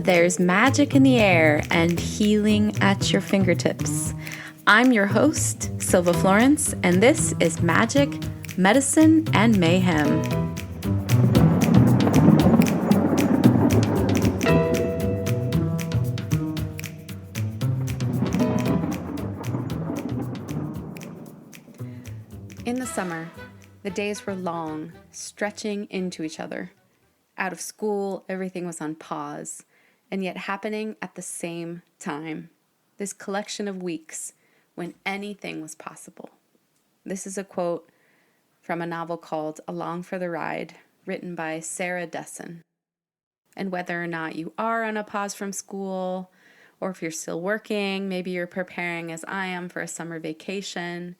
There's magic in the air and healing at your fingertips. I'm your host, Silva Florence, and this is Magic, Medicine, and Mayhem. In the summer, the days were long, stretching into each other. Out of school, everything was on pause, and yet happening at the same time. This collection of weeks when anything was possible. This is a quote from a novel called Along for the Ride, written by Sarah Dessen. And whether or not you are on a pause from school, or if you're still working, maybe you're preparing as I am for a summer vacation,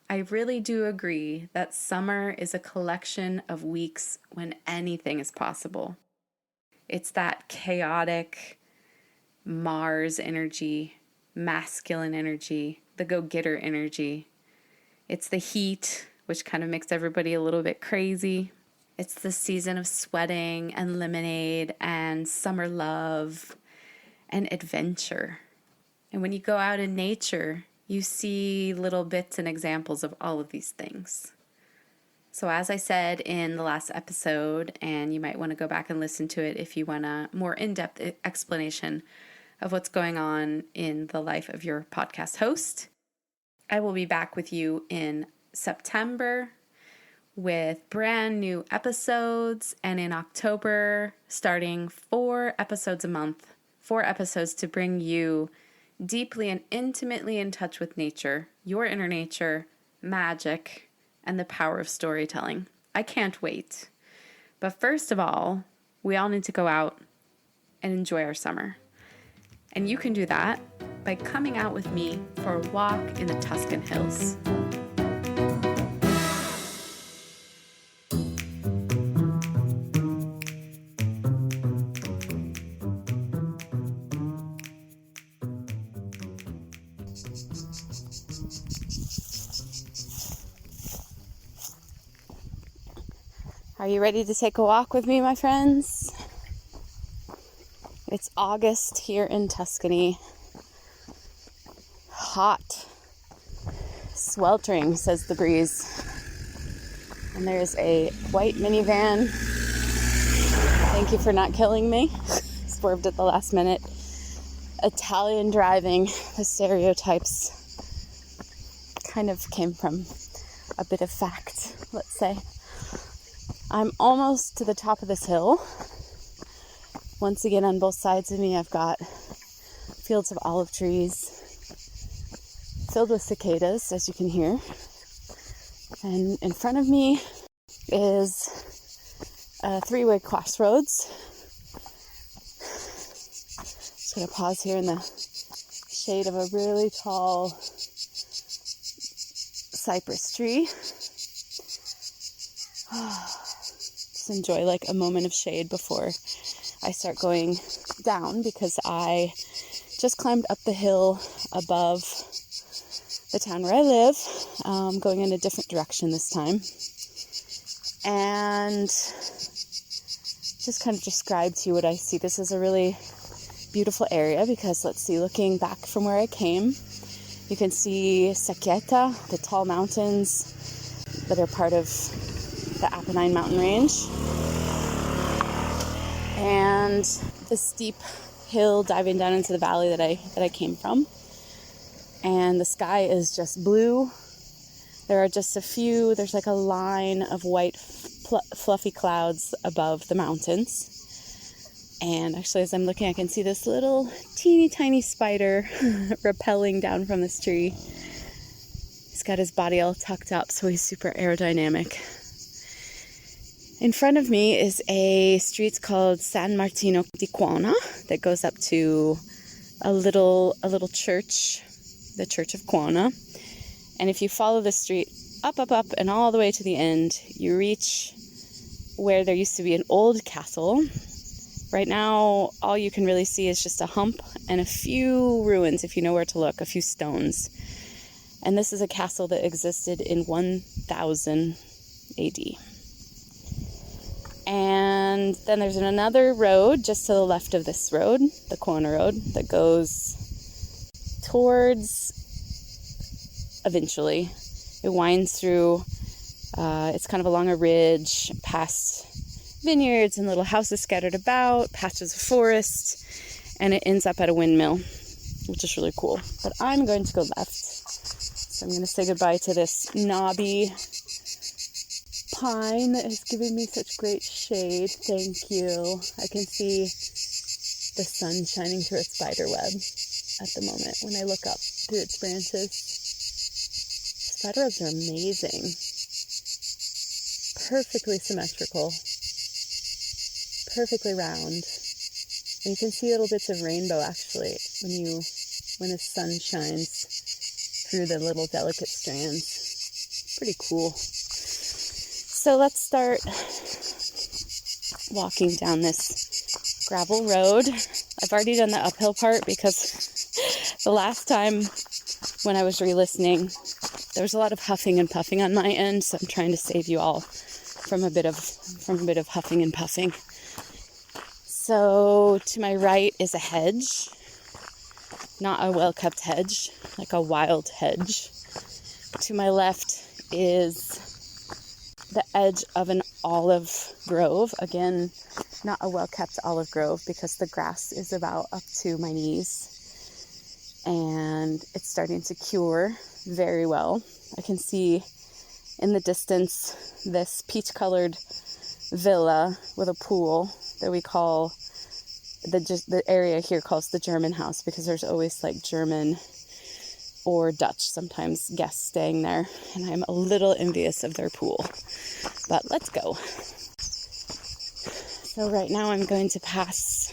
I really do agree that summer is a collection of weeks when anything is possible. It's that chaotic Mars energy, masculine energy, the go-getter energy. It's the heat, which kind of makes everybody a little bit crazy. It's the season of sweating and lemonade and summer love and adventure. And when you go out in nature, you see little bits and examples of all of these things. So as I said in the last episode, and you might want to go back and listen to it if you want a more in-depth explanation of what's going on in the life of your podcast host, I will be back with you in September with brand new episodes, and in October, starting 4 episodes a month, 4 episodes to bring you deeply and intimately in touch with nature, your inner nature, magic, and the power of storytelling. I can't wait. But first of all, we all need to go out and enjoy our summer. And you can do that by coming out with me for a walk in the Tuscan hills. Are you ready to take a walk with me, my friends? It's August here in Tuscany. Hot, sweltering, says the breeze. And there's a white minivan. Thank you for not killing me. Swerved at the last minute. Italian driving, the stereotypes kind of came from a bit of fact, let's say. I'm almost to the top of this hill. Once again, on both sides of me, I've got fields of olive trees filled with cicadas, as you can hear. And in front of me is a 3-way crossroads. Just going to pause here in the shade of a really tall cypress tree. Just enjoy like a moment of shade before I start going down, because I just climbed up the hill above the town where I live, going in a different direction this time, and just kind of describe to you what I see. This is a really beautiful area because, let's see, looking back from where I came, you can see Secchietta, the tall mountains that are part of the Apennine mountain range, and the steep hill diving down into the valley that I came from. And the sky is just blue. There are just there's like a line of white fluffy clouds above the mountains. And actually, as I'm looking, I can see this little teeny tiny spider rappelling down from this tree. He's got his body all tucked up, so he's super aerodynamic. In front of me is a street called San Martino di Quona that goes up to a little church, the Church of Quona. And if you follow the street up, and all the way to the end, you reach where there used to be an old castle. Right now, all you can really see is just a hump and a few ruins, if you know where to look, a few stones. And this is a castle that existed in 1000 AD. And And then there's another road just to the left of this road, the corner road, that goes towards, eventually, it winds through, it's kind of along a ridge, past vineyards and little houses scattered about, patches of forest, and it ends up at a windmill, which is really cool. But I'm going to go left. So I'm going to say goodbye to this knobby pine that is giving me such great shade. Thank you. I can see the sun shining through a spider web at the moment when I look up through its branches. Spider webs are amazing. Perfectly symmetrical. Perfectly round. And you can see little bits of rainbow actually when the sun shines through the little delicate strands. Pretty cool. So let's start walking down this gravel road. I've already done the uphill part because the last time when I was re-listening, there was a lot of huffing and puffing on my end, so I'm trying to save you all from a bit of huffing and puffing. So to my right is a hedge, not a well-kept hedge, like a wild hedge. To my left is the edge of an olive grove. Again, not a well-kept olive grove because the grass is about up to my knees and it's starting to cure very well. I can see in the distance this peach-colored villa with a pool that we call, the area here calls the German house, because there's always like German or Dutch sometimes guests staying there, and I'm a little envious of their pool. But let's go. So right now I'm going to pass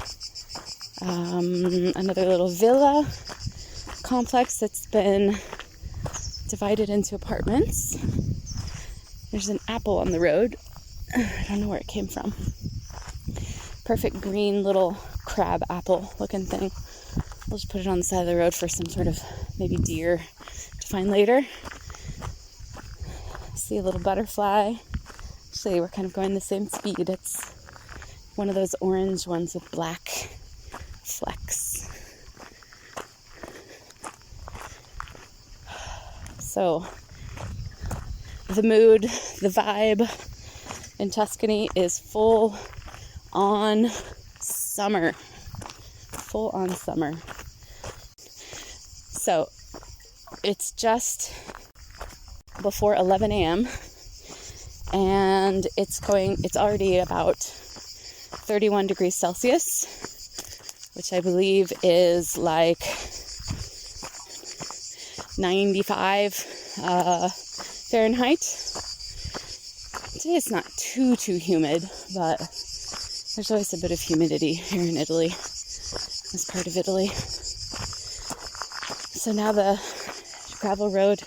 another little villa complex that's been divided into apartments. There's an apple on the road. I don't know where it came from. Perfect green little crab apple looking thing. I'll just put it on the side of the road for some sort of maybe deer to find later. See a little butterfly. Actually, we're kind of going the same speed. It's one of those orange ones with black flecks. So the mood, the vibe in Tuscany is full on summer. Full on summer. So it's just before 11 a.m. and it's already about 31 degrees Celsius, which I believe is like 95 Fahrenheit. Today it's not too humid, but there's always a bit of humidity here in Italy, this part of Italy. So now the gravel road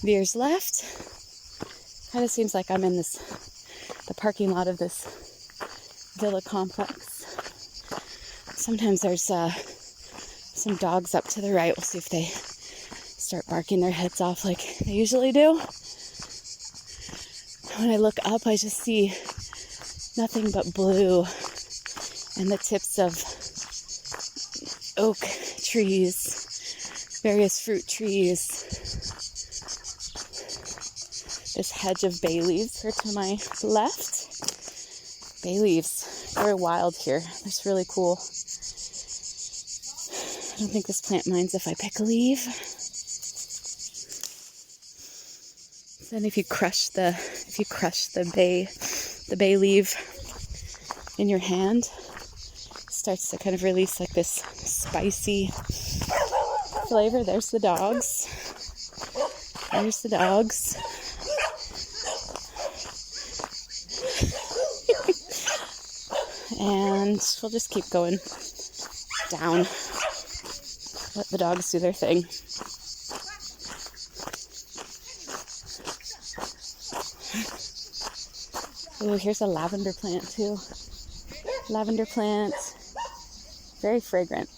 veers left. Kind of seems like I'm in the parking lot of this villa complex. Sometimes there's some dogs up to the right. We'll see if they start barking their heads off like they usually do. When I look up, I just see nothing but blue and the tips of oak trees, various fruit trees. This hedge of bay leaves here to my left. Bay leaves, very wild here. It's really cool. I don't think this plant minds if I pick a leaf. Then if you crush the bay leaf in your hand, it starts to kind of release like this spicy flavor. There's the dogs. There's the dogs. And we'll just keep going down. Let the dogs do their thing. Oh, here's a lavender plant too. Lavender plant. Very fragrant.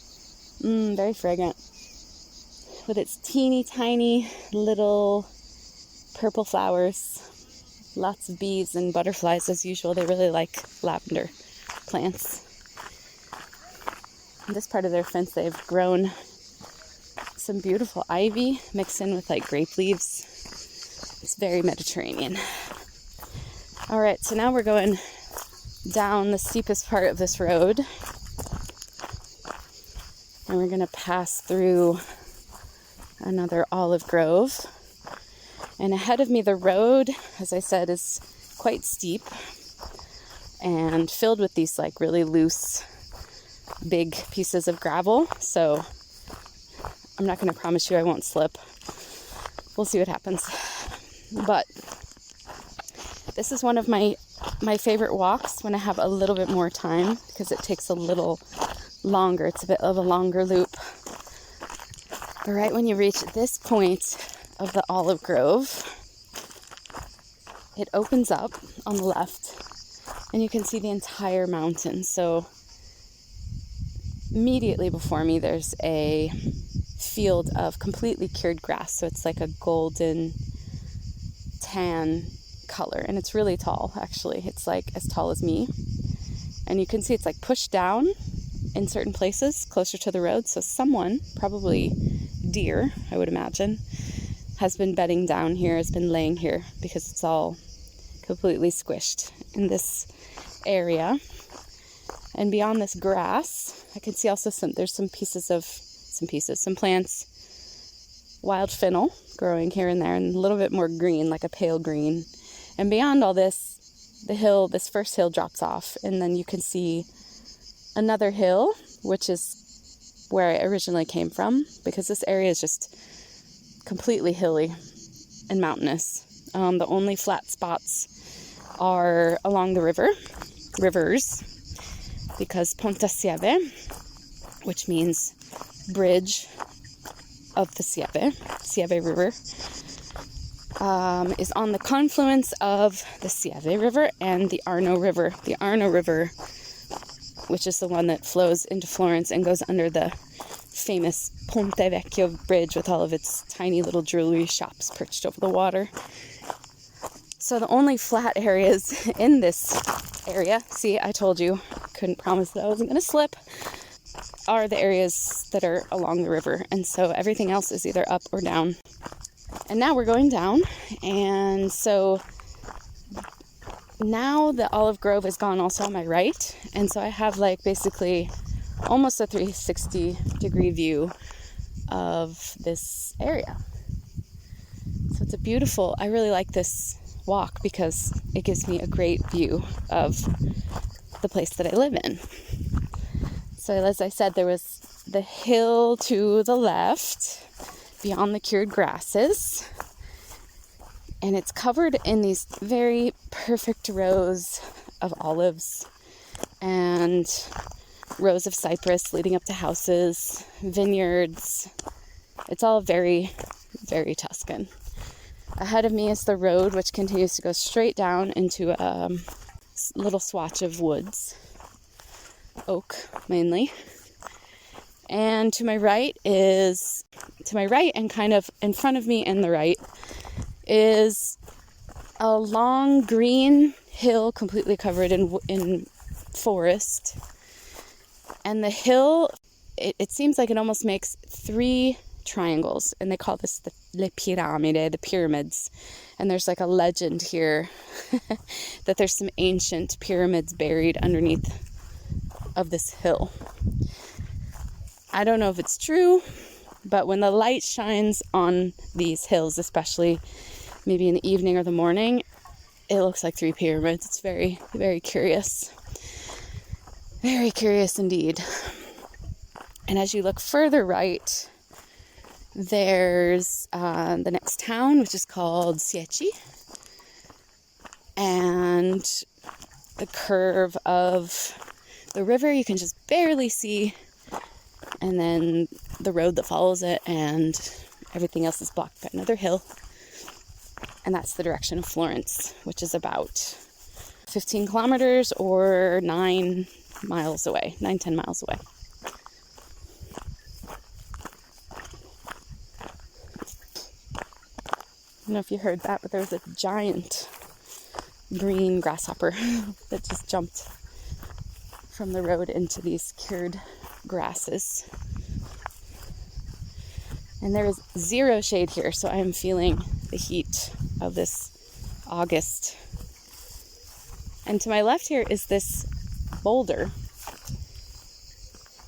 Very fragrant. With its teeny tiny little purple flowers. Lots of bees and butterflies as usual. They really like lavender. plants. In this part of their fence, they've grown some beautiful ivy mixed in with like grape leaves. It's very Mediterranean. All right, so now we're going down the steepest part of this road. And we're going to pass through another olive grove. And ahead of me, the road, as I said, is quite steep and filled with these like really loose, big pieces of gravel. So I'm not going to promise you I won't slip. We'll see what happens. But this is one of my favorite walks when I have a little bit more time, because it takes a little longer. It's a bit of a longer loop. But right when you reach this point of the olive grove, it opens up on the left and you can see the entire mountain. So immediately before me, there's a field of completely cured grass. So it's like a golden tan color, and it's really tall. Actually, it's like as tall as me, and you can see it's like pushed down in certain places closer to the road. So someone, probably deer, I would imagine, has been bedding down here, has been laying here, because it's all completely squished in this area. And beyond this grass, I can see also some plants, wild fennel growing here and there, and a little bit more green, like a pale green. And beyond all this, this first hill drops off, and then you can see another hill, which is where I originally came from, because this area is just completely hilly and mountainous. The only flat spots are along the rivers, because Ponta Sieve, which means bridge of the Sieve River, is on the confluence of the Sieve River and the Arno River. The Arno River, which is the one that flows into Florence and goes under the famous Ponte Vecchio bridge with all of its tiny little jewelry shops perched over the water. So the only flat areas in this area, see, I told you, couldn't promise that I wasn't going to slip, are the areas that are along the river. And so everything else is either up or down. And now we're going down. And so now the olive grove is gone also on my right. And so I have like basically almost a 360 degree view of this area. So it's a beautiful, I really like this walk because it gives me a great view of the place that I live in. So as I said, there was the hill to the left beyond the cured grasses, and it's covered in these very perfect rows of olives and rows of cypress leading up to houses, vineyards. It's all very, very Tuscan. Ahead of me is the road, which continues to go straight down into a little swatch of woods, oak mainly. And to my right and kind of in front of me and the right is a long green hill completely covered in forest. And the hill, it seems like it almost makes three triangles, and they call this the piramide, the pyramids. And there's like a legend here that there's some ancient pyramids buried underneath of this hill. I don't know if it's true, but when the light shines on these hills, especially maybe in the evening or the morning, it looks like three pyramids. It's very, very curious. Very curious indeed. And as you look further right, there's the next town, which is called Witchy. And the curve of the river you can just barely see. And then the road that follows it, and everything else is blocked by another hill. And that's the direction of Florence, which is about 15 kilometers or 9 miles away, 10 miles away. I don't know if you heard that, but there was a giant green grasshopper that just jumped from the road into these cured grasses. And there is zero shade here, so I am feeling the heat of this August. And to my left here is this boulder.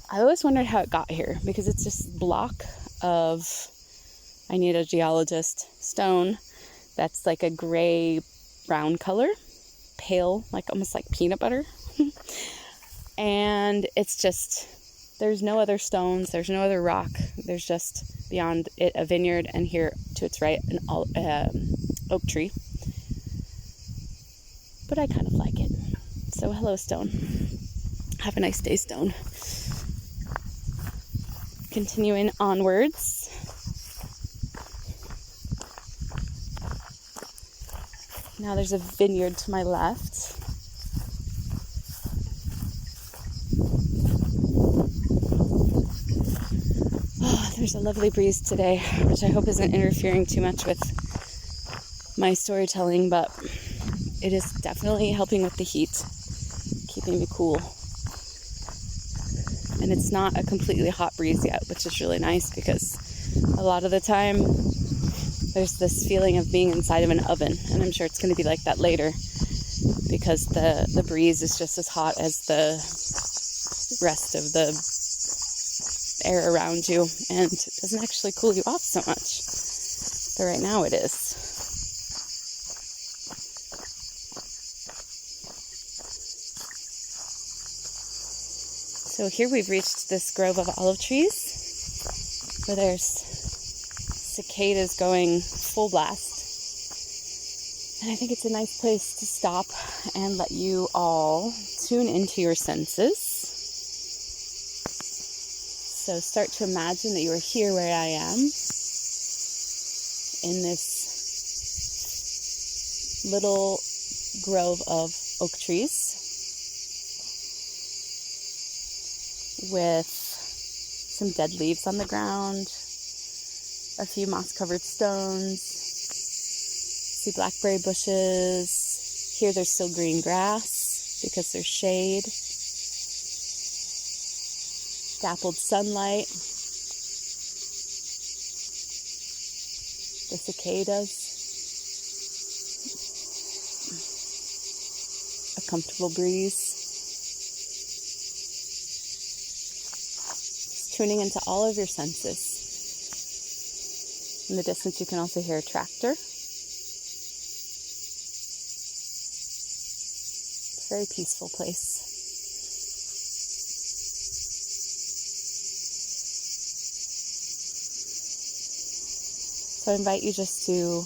I always wondered how it got here, because it's this block of, I need a geologist, stone that's like a gray brown color, pale, like almost like peanut butter. And it's just, there's no other stones, there's no other rock, there's just beyond it a vineyard, and here to its right an oak tree. But I kind of like it. So hello, stone. Have a nice day, stone. Continuing onwards. Now there's a vineyard to my left. Oh, there's a lovely breeze today, which I hope isn't interfering too much with my storytelling, but it is definitely helping with the heat, keeping me cool. And it's not a completely hot breeze yet, which is really nice, because a lot of the time there's this feeling of being inside of an oven, and I'm sure it's going to be like that later, because the breeze is just as hot as the rest of the air around you, and it doesn't actually cool you off so much. But right now it is. So here we've reached this grove of olive trees where there's cicadas going full blast. And I think it's a nice place to stop and let you all tune into your senses. So start to imagine that you are here where I am, in this little grove of oak trees, with some dead leaves on the ground, a few moss-covered stones, see blackberry bushes. Here there's still green grass because there's shade, dappled sunlight, the cicadas, a comfortable breeze. Tuning into all of your senses. In the distance you can also hear a tractor. It's a very peaceful place. So I invite you just to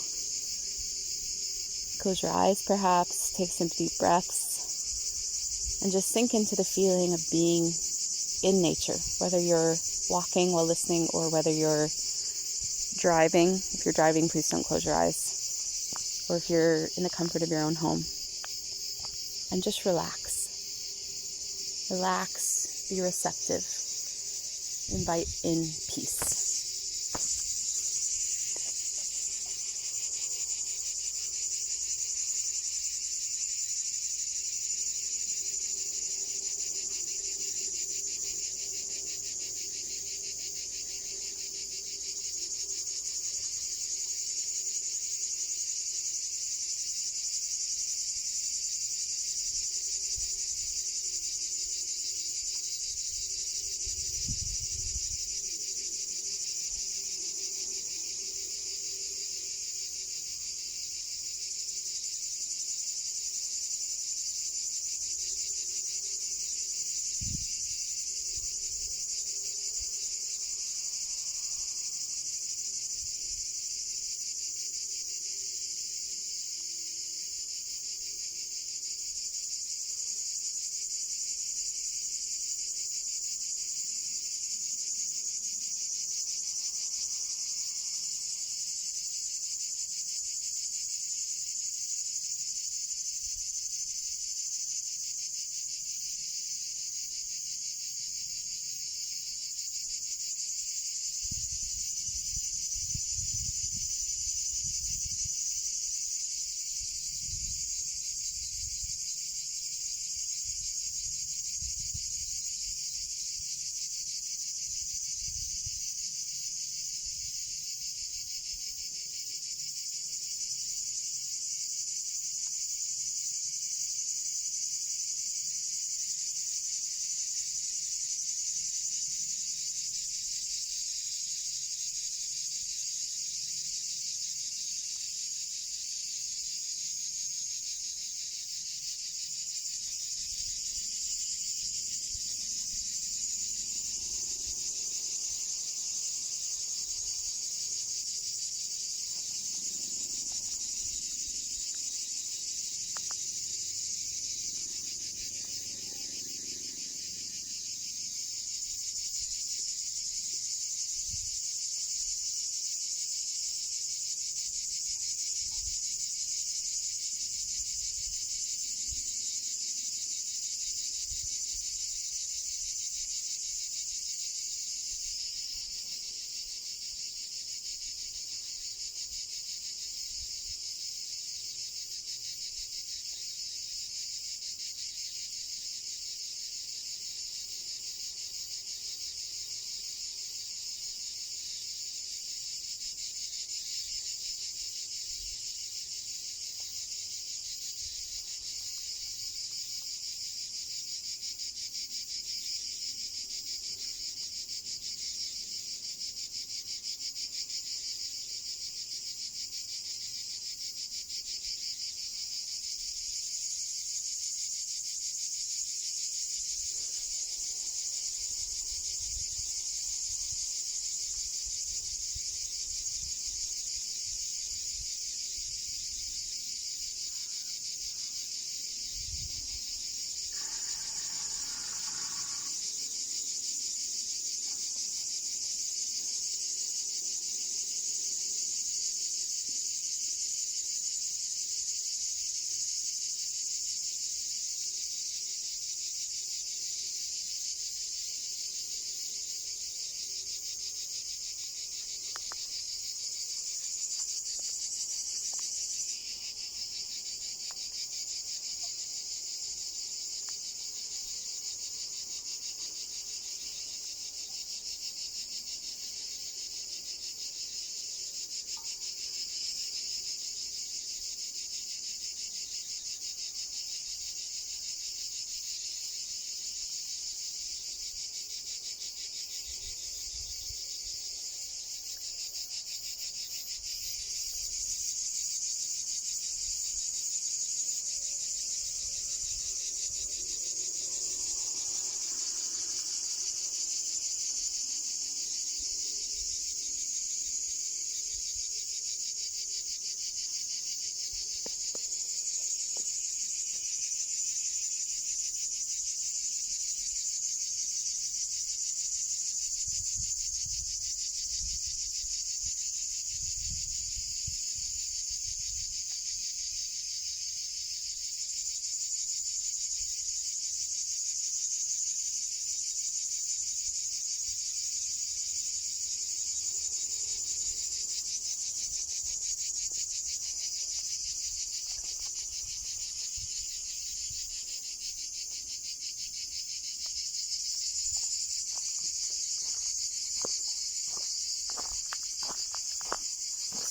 close your eyes perhaps, take some deep breaths, and just sink into the feeling of being in nature, whether you're walking while listening or whether you're driving. If you're driving, please don't close your eyes. Or if you're in the comfort of your own home. And just relax. Relax, be receptive. Invite in peace.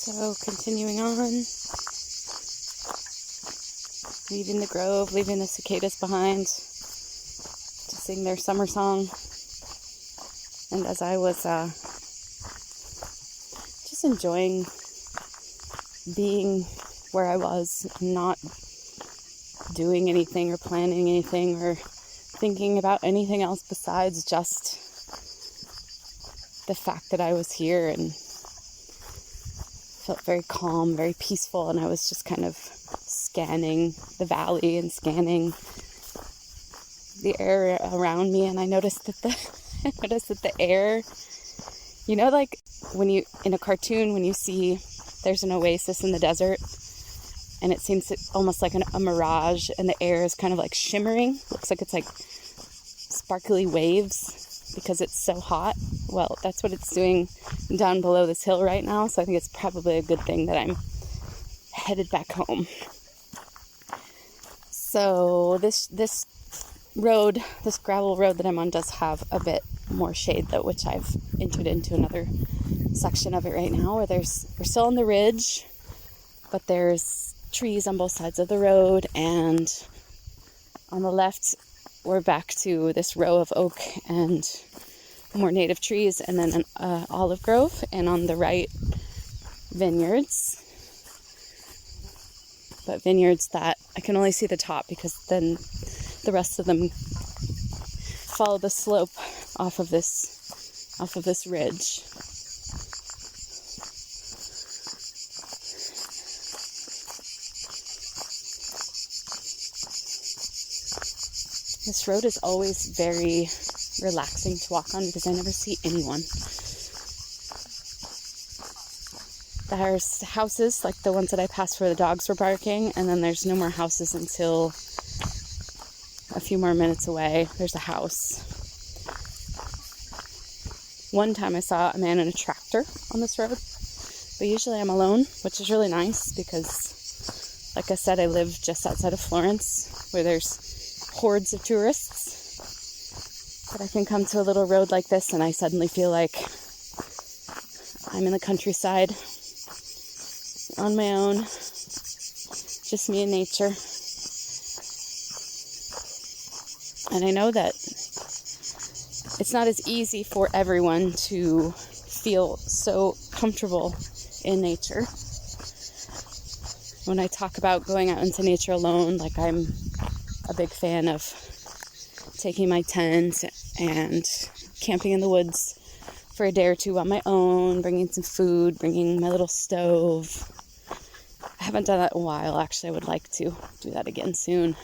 So continuing on, leaving the grove, leaving the cicadas behind to sing their summer song. And as I was just enjoying being where I was, not doing anything or planning anything or thinking about anything else besides just the fact that I was here, and felt very calm, very peaceful, and I was just kind of scanning the valley and scanning the air around me, and I noticed that the air, you know, like when you, in a cartoon, when you see there's an oasis in the desert, and it seems almost like a mirage, and the air is kind of like shimmering, looks like it's like sparkly waves because it's so hot. Well, that's what it's doing down below this hill right now, so I think it's probably a good thing that I'm headed back home. So this road, this gravel road that I'm on, does have a bit more shade though, which I've entered into another section of it right now where we're still on the ridge, but there's trees on both sides of the road, and on the left we're back to this row of oak and more native trees, and then an olive grove, and on the right vineyards, but vineyards that I can only see the top because then the rest of them follow the slope off of this ridge. This road is always very relaxing to walk on because I never see anyone. There's houses like the ones that I passed where the dogs were barking, and then there's no more houses until a few more minutes away. There's a house. One time I saw a man in a tractor on this road, but usually I'm alone, which is really nice because, like I said, I live just outside of Florence where there's hordes of tourists, but I can come to a little road like this and I suddenly feel like I'm in the countryside on my own, just me and nature. And I know that it's not as easy for everyone to feel so comfortable in nature. When I talk about going out into nature alone, like I'm a big fan of taking my tent and camping in the woods for a day or two on my own, bringing some food, bringing my little stove. I haven't done that in a while. Actually, I would like to do that again soon.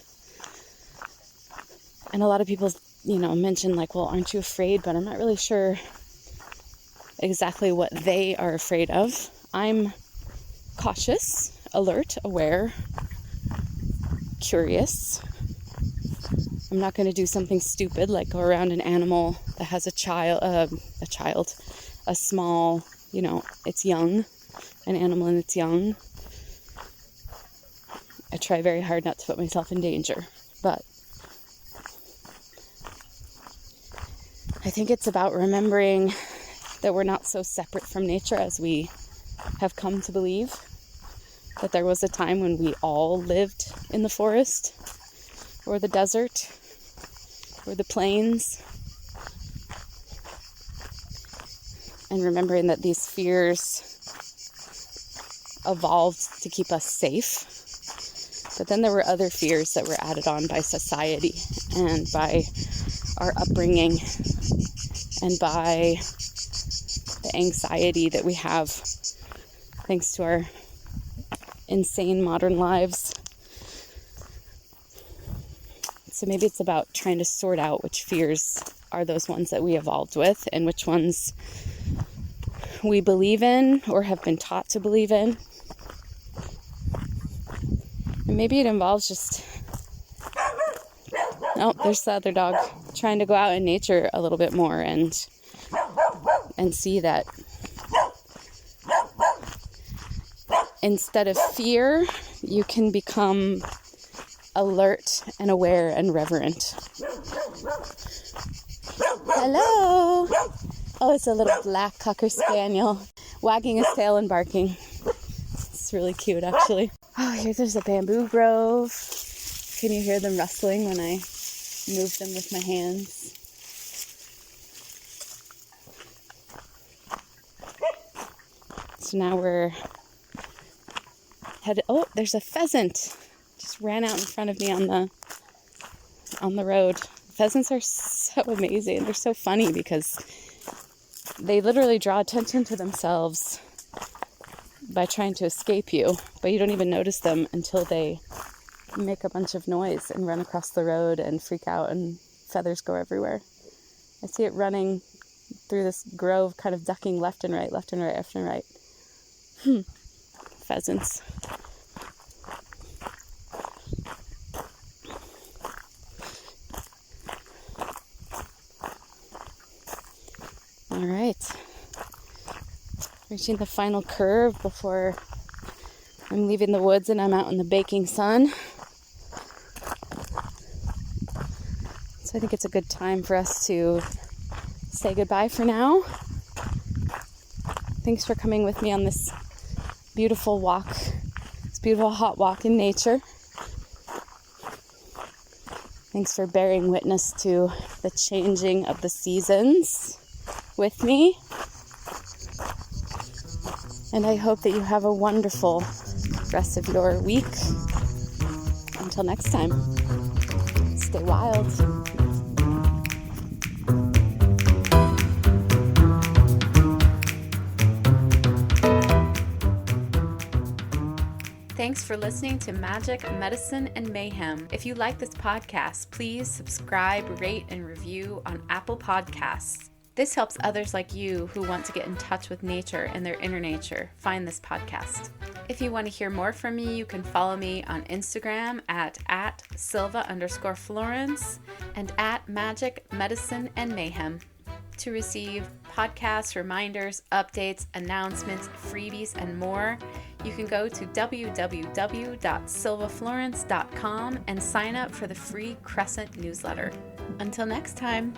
And a lot of people, mention like, well, aren't you afraid? But I'm not really sure exactly what they are afraid of. I'm cautious, alert, aware, curious. I'm not going to do something stupid like go around an animal that has a small, it's young, an animal and it's young. I try very hard not to put myself in danger, but I think it's about remembering that we're not so separate from nature as we have come to believe, that there was a time when we all lived in the forest or the desert or the plains, and remembering that these fears evolved to keep us safe. But then there were other fears that were added on by society and by our upbringing and by the anxiety that we have thanks to our insane modern lives. So maybe it's about trying to sort out which fears are those ones that we evolved with and which ones we believe in or have been taught to believe in. And maybe it involves just, there's the other dog, trying to go out in nature a little bit more and see that instead of fear, you can become alert and aware and reverent. Hello! Oh, it's a little black Cocker Spaniel wagging his tail and barking. It's really cute, actually. Oh, there's a bamboo grove. Can you hear them rustling when I move them with my hands? So now we're headed. Oh, there's a pheasant. Just ran out in front of me on the road. Pheasants are so amazing. They're so funny because they literally draw attention to themselves by trying to escape you, but you don't even notice them until they make a bunch of noise and run across the road and freak out and feathers go everywhere. I see it running through this grove, kind of ducking left and right, left and right, left and right. Pheasants. All right. Reaching the final curve before I'm leaving the woods and I'm out in the baking sun. So I think it's a good time for us to say goodbye for now. Thanks for coming with me on this beautiful walk, this beautiful hot walk in nature. Thanks for bearing witness to the changing of the seasons with me. And I hope that you have a wonderful rest of your week. Until next time, stay wild. Thanks for listening to Magic, Medicine, and Mayhem. If you like this podcast, please subscribe, rate, and review on Apple Podcasts. This helps others like you who want to get in touch with nature and their inner nature find this podcast. If you want to hear more from me, you can follow me on Instagram at Silva_Florence and at Magic, Medicine, and Mayhem. To receive podcasts, reminders, updates, announcements, freebies, and more, you can go to www.silvaflorence.com and sign up for the free Crescent newsletter. Until next time.